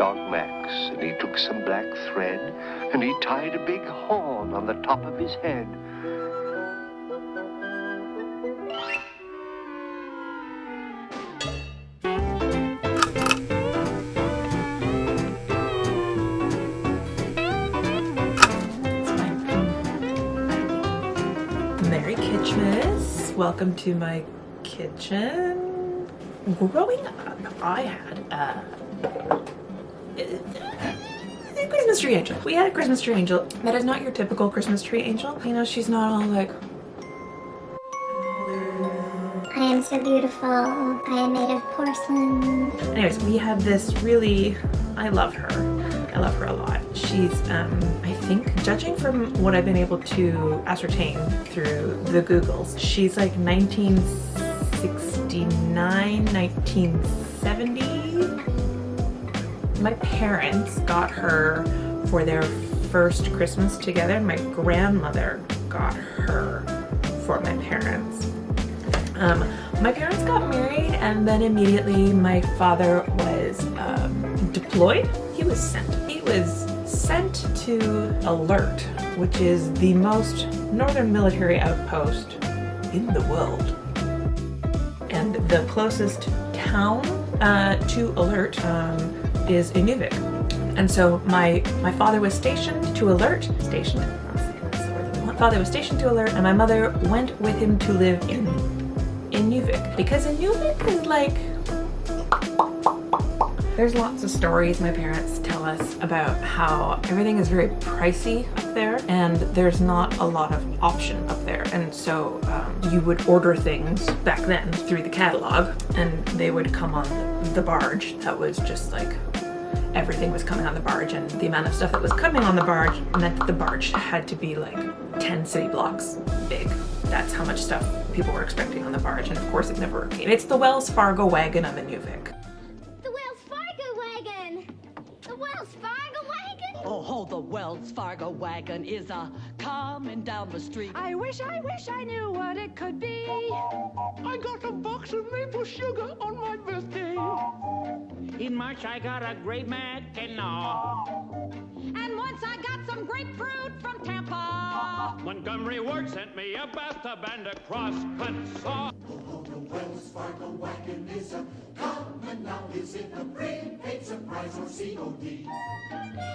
dog Max, and he took some black thread, and he tied a big horn on the top of his head. Merry Kitschmas. Welcome to my kitchen. Growing up, I had a Christmas tree angel. We had a Christmas tree angel that is not your typical Christmas tree angel. You know, she's not all like, I am so beautiful. I am made of porcelain. anyways, we had this really, I love her. I love her a lot. She's, I think, judging from what I've been able to ascertain through the Googles, she's like 1969, 1970. My parents got her for their first Christmas together. My grandmother got her for my parents. My parents got married, and then immediately my father was deployed. He was sent to Alert, which is the most northern military outpost in the world. And the closest town to Alert is Inuvik. And so my father was stationed to Alert. My father was stationed to Alert, and my mother went with him to live in Inuvik. Because Inuvik is like, there's lots of stories my parents tell us about how everything is very pricey up there, and there's not a lot of option up there. And so you would order things back then through the catalog, and they would come on the barge. That was just like, everything was coming on the barge, and the amount of stuff that was coming on the barge meant that the barge had to be like 10 city blocks big. That's how much stuff people were expecting on the barge, and of course it never came. It's the Wells Fargo wagon of Inuvik. Oh, the Wells Fargo wagon is coming down the street. I wish I knew what it could be. I got a box of maple sugar on my birthday. In March, I got a great mackinaw. And once I got some grapefruit from Tampa. Montgomery Ward sent me a bathtub and a cross-cut saw. Oh, the Wells Fargo wagon is coming now. Is it a prepaid surprise or COD?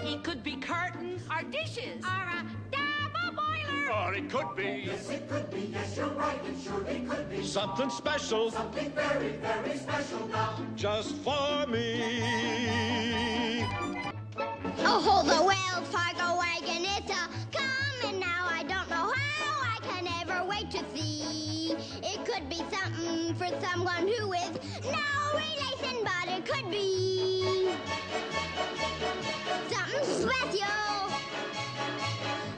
It could be curtains or dishes or a double boiler. Or it could be. Yes, it could be. Yes, you're right. It surely could be. Something special. Something very, very special now. Just for me. Oh, the Wells Fargo wagon is coming now. I don't know how. I can never wait to see. It could be something for someone who is no relation, but it could be something special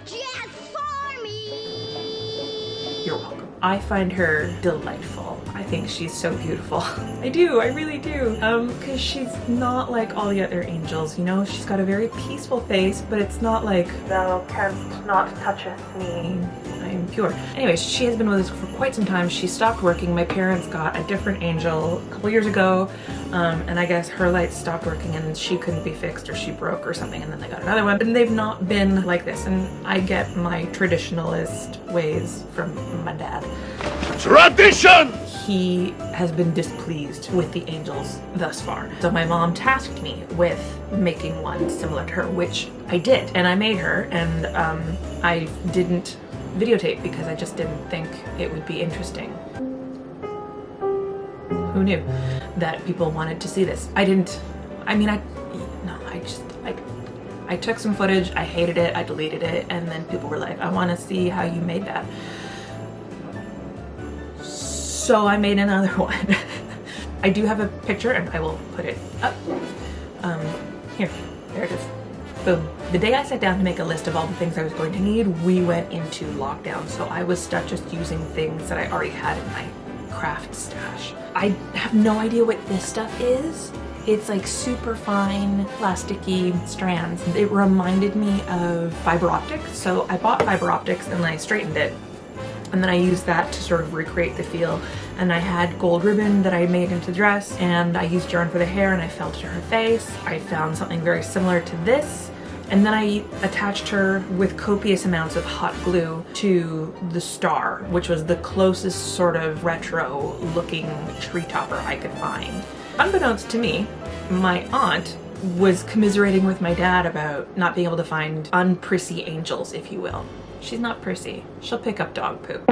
just for me. You're welcome. I find her delightful. I think she's so beautiful. I do, I really do. Because she's not like all the other angels, you know? She's got a very peaceful face, but it's not like, thou canst not toucheth me, I am pure. Anyways, she has been with us for quite some time. She stopped working. My parents got a different angel a couple years ago, and I guess her lights stopped working and she couldn't be fixed, or she broke or something, and then they got another one. And they've not been like this, and I get my traditionalist ways from my dad. Tradition! He has been displeased with the angels thus far. So my mom tasked me with making one similar to her, which I did. And I made her, and I didn't videotape because I just didn't think it would be interesting. Who knew that people wanted to see this? I took some footage, I hated it, I deleted it, and then people were like, I want to see how you made that. So I made another one. I do have a picture, and I will put it up. Here, there it is. Boom. The day I sat down to make a list of all the things I was going to need, we went into lockdown, so I was stuck just using things that I already had in my craft stash. I have no idea what this stuff is. It's like super fine, plasticky strands. It reminded me of fiber optics, so I bought fiber optics and I straightened it. And then I used that to sort of recreate the feel. And I had gold ribbon that I made into the dress, and I used yarn for the hair, and I felted her face. I found something very similar to this. And then I attached her with copious amounts of hot glue to the star, which was the closest sort of retro looking tree topper I could find. Unbeknownst to me, my aunt was commiserating with my dad about not being able to find unprissy angels, if you will. She's not prissy. She'll pick up dog poop.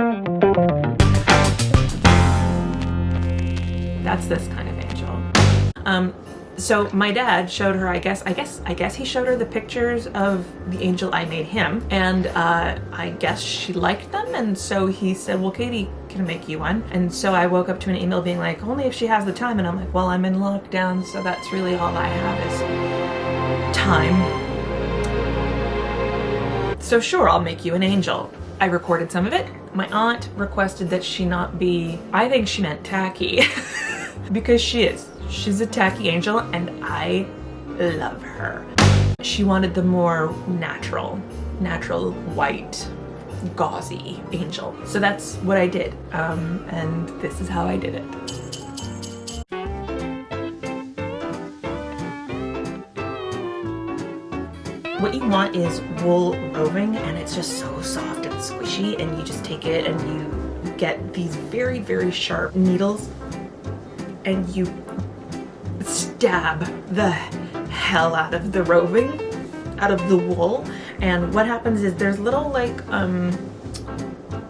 That's this kind of angel. So my dad showed her, I guess he showed her the pictures of the angel I made him, and I guess she liked them, and so he said, well, Katie can make you one. And so I woke up to an email being like, only if she has the time, and I'm like, well, I'm in lockdown, so that's really all I have is time. So sure, I'll make you an angel. I recorded some of it. My aunt requested that she not be, I think she meant tacky, because she is. She's a tacky angel, and I love her. She wanted the more natural white, gauzy angel. So that's what I did, and this is how I did it. What you want is wool roving, and it's just so soft and squishy, and you just take it and you get these very, very sharp needles, and you stab the hell out of the roving, out of the wool. And what happens is there's little like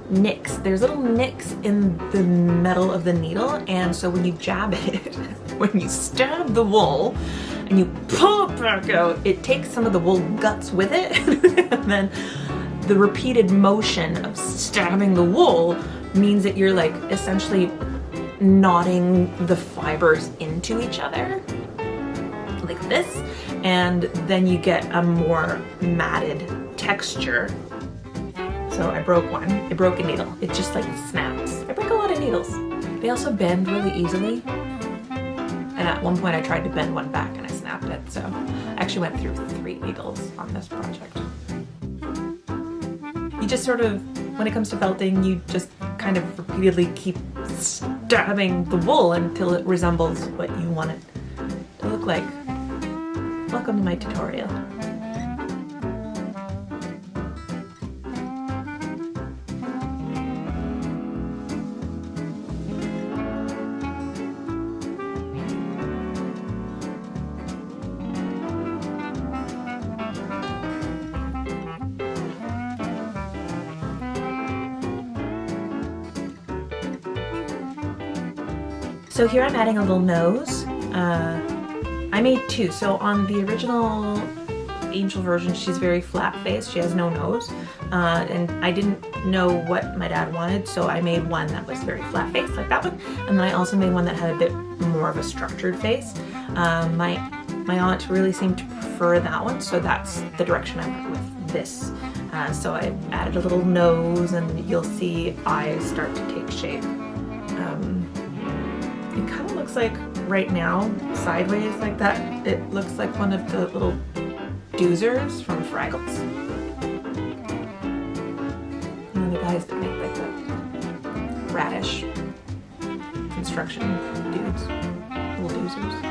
nicks. There's little nicks in the metal of the needle, and so when you jab it, when you stab the wool and you pull it back out, it takes some of the wool guts with it. And then the repeated motion of stabbing the wool means that you're like essentially knotting the fibers into each other like this, and then you get a more matted texture. So I broke one. I broke a needle. It just like snaps. I break a lot of needles. They also bend really easily, and at one point I tried to bend one back and I snapped it, so I actually went through 3 needles on this project. You just sort of, when it comes to felting, you just kind of repeatedly keep stabbing the wool until it resembles what you want it to look like. Welcome to my tutorial. So here I'm adding a little nose. I made 2. So on the original angel version, she's very flat-faced. She has no nose. And I didn't know what my dad wanted, so I made one that was very flat-faced, like that one. And then I also made one that had a bit more of a structured face. My aunt really seemed to prefer that one, so that's the direction I went with this. So I added a little nose, and you'll see eyes start to take shape. It kind of looks like, right now, sideways like that, it looks like one of the little doozers from Fraggles. You know, the guys that make like the radish construction dudes, little doozers.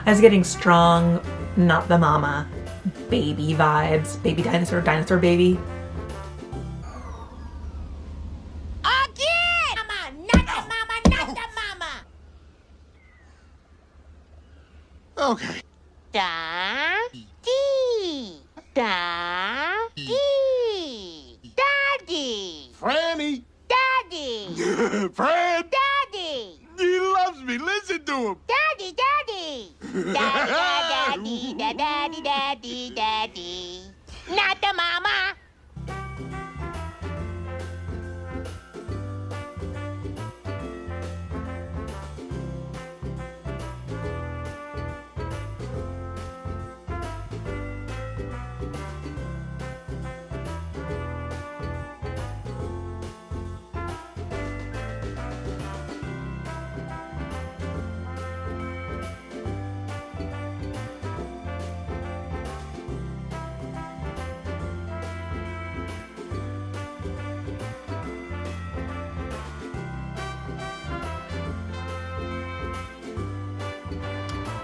I was getting strong, not the mama, baby vibes. Baby dinosaur, dinosaur baby. Again! Mama, not the mama, not the mama! Okay. Daddy! Daddy! Daddy! Franny! Daddy! Fran! Daddy! He loves me. Listen to him. Daddy! Daddy! Daddy, daddy, daddy, daddy, daddy. Not the mama!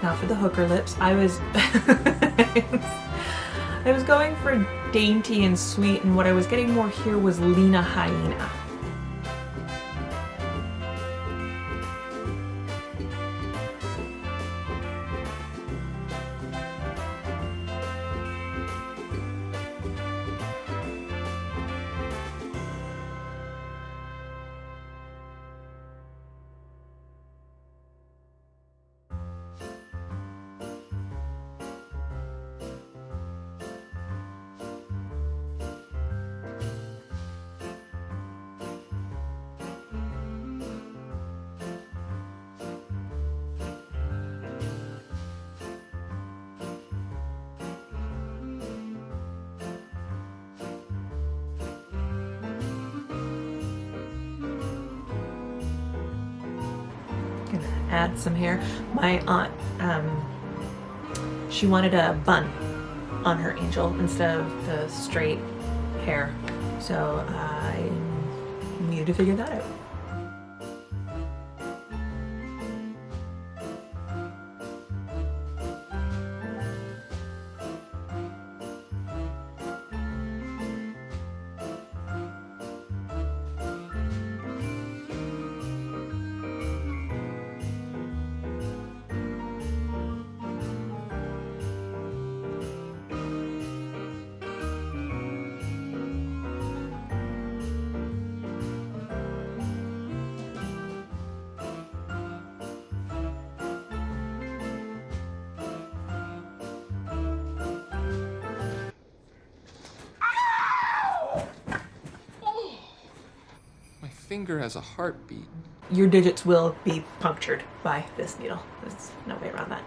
Now for the hooker lips, I was I was going for dainty and sweet, and what I was getting more here was Lena Hyena. Gonna add some hair. My aunt, she wanted a bun on her angel instead of the straight hair, so I needed to figure that out. Finger has a heartbeat. Your digits will be punctured by this needle. There's no way around that.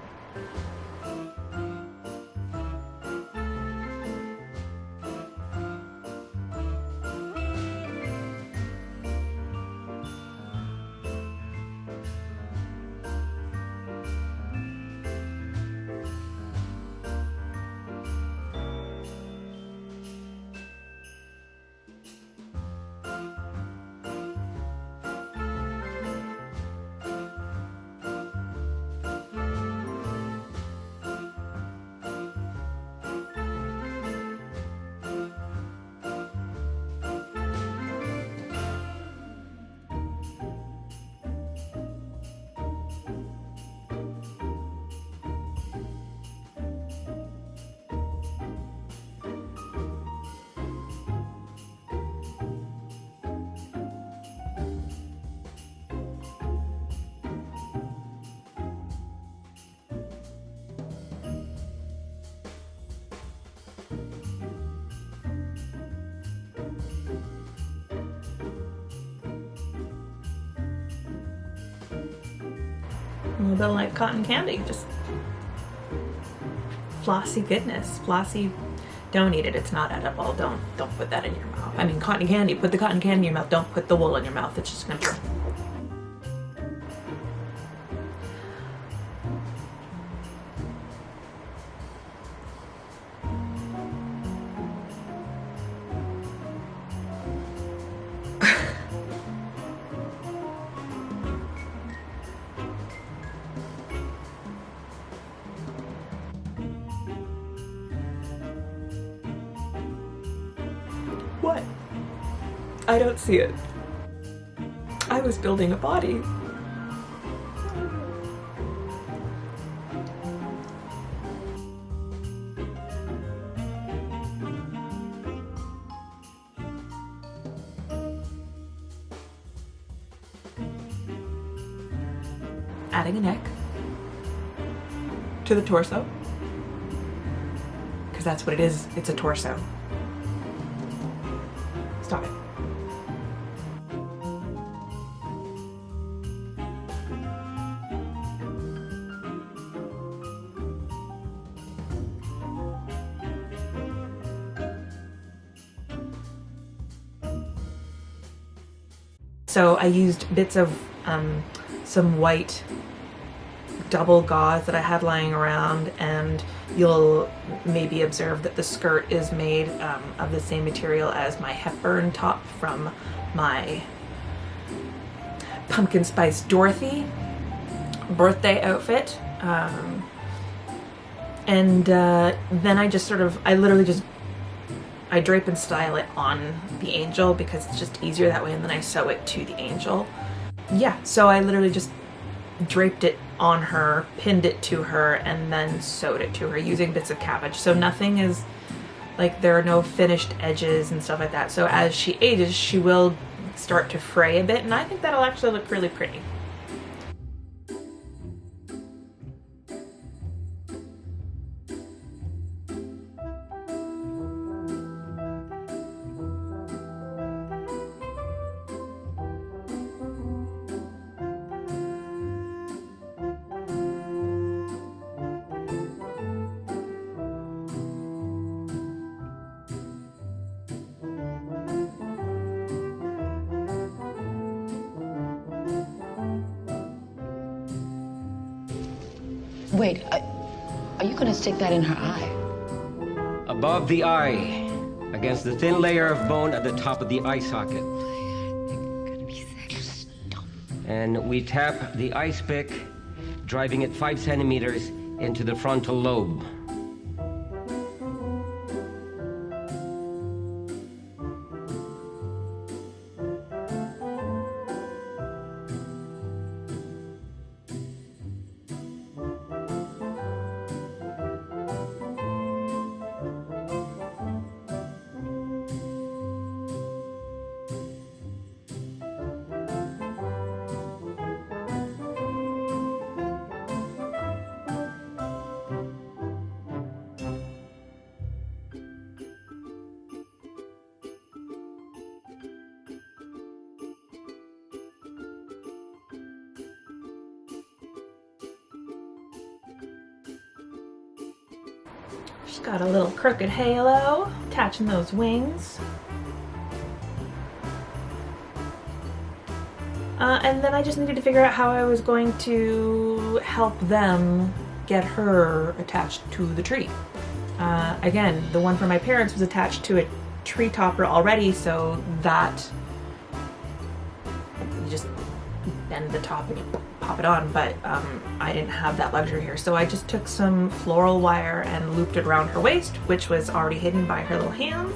A little bit like cotton candy, just flossy goodness. Flossy, don't eat it, it's not edible. Don't put that in your mouth. I mean, cotton candy, put the cotton candy in your mouth, don't put the wool in your mouth. It's just gonna be... I don't see it. I was building a body. Adding a neck to the torso, because that's what it is. It's a torso. Stop it. So I used bits of some white double gauze that I had lying around, and you'll maybe observe that the skirt is made of the same material as my Hepburn top from my Pumpkin Spice Dorothy birthday outfit. And then I just I drape and style it on the angel because it's just easier that way, and then I sew it to the angel. Yeah, so I literally just draped it on her, pinned it to her, and then sewed it to her using bits of cabbage. So nothing is, like, there are no finished edges and stuff like that. So as she ages, she will start to fray a bit, and I think that'll actually look really pretty. Wait, are you gonna stick that in her eye? Above the eye, against the thin layer of bone at the top of the eye socket. And we tap the ice pick, driving it 5 centimeters into the frontal lobe. She's got a little crooked halo, attaching those wings. And then I just needed to figure out how I was going to help them get her attached to the tree. Again, the one for my parents was attached to a tree topper already, so that you just bend the top and you pop it on, but I didn't have that luxury here. So I just took some floral wire and looped it around her waist, which was already hidden by her little hands.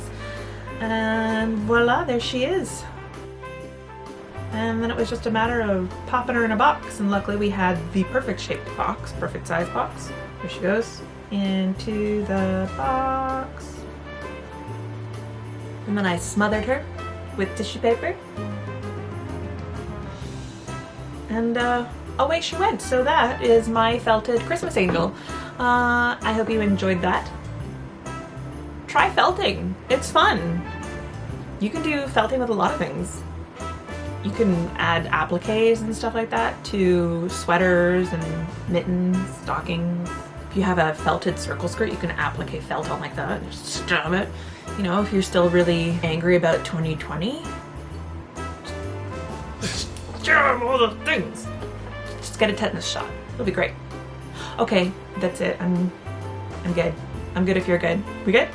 And voila, there she is. And then it was just a matter of popping her in a box, and luckily we had the perfect shaped box, perfect size box. Here she goes into the box. And then I smothered her with tissue paper. And away she went. So that is my felted Christmas angel. I hope you enjoyed that. Try felting. It's fun. You can do felting with a lot of things. You can add appliques and stuff like that to sweaters and mittens, stockings. If you have a felted circle skirt, you can applique felt on like that and just stab it. You know, if you're still really angry about 2020, just jam all the things. Just get a tetanus shot. It'll be great. Okay, that's it. I'm good. I'm good if you're good. We good?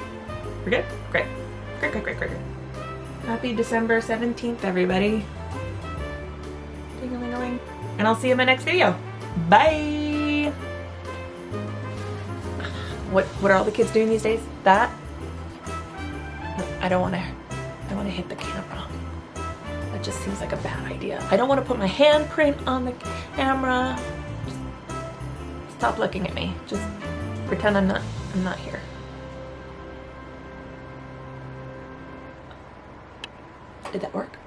We're good? Great. Great, great, great, great, great. Happy December 17th, everybody. Ding-a-ling-a-ling. And I'll see you in my next video. Bye! What are all the kids doing these days? That? I don't want to hit the camera. just seems like a bad idea. I don't want to put my handprint on the camera. Just stop looking at me. Just pretend I'm not here. Did that work?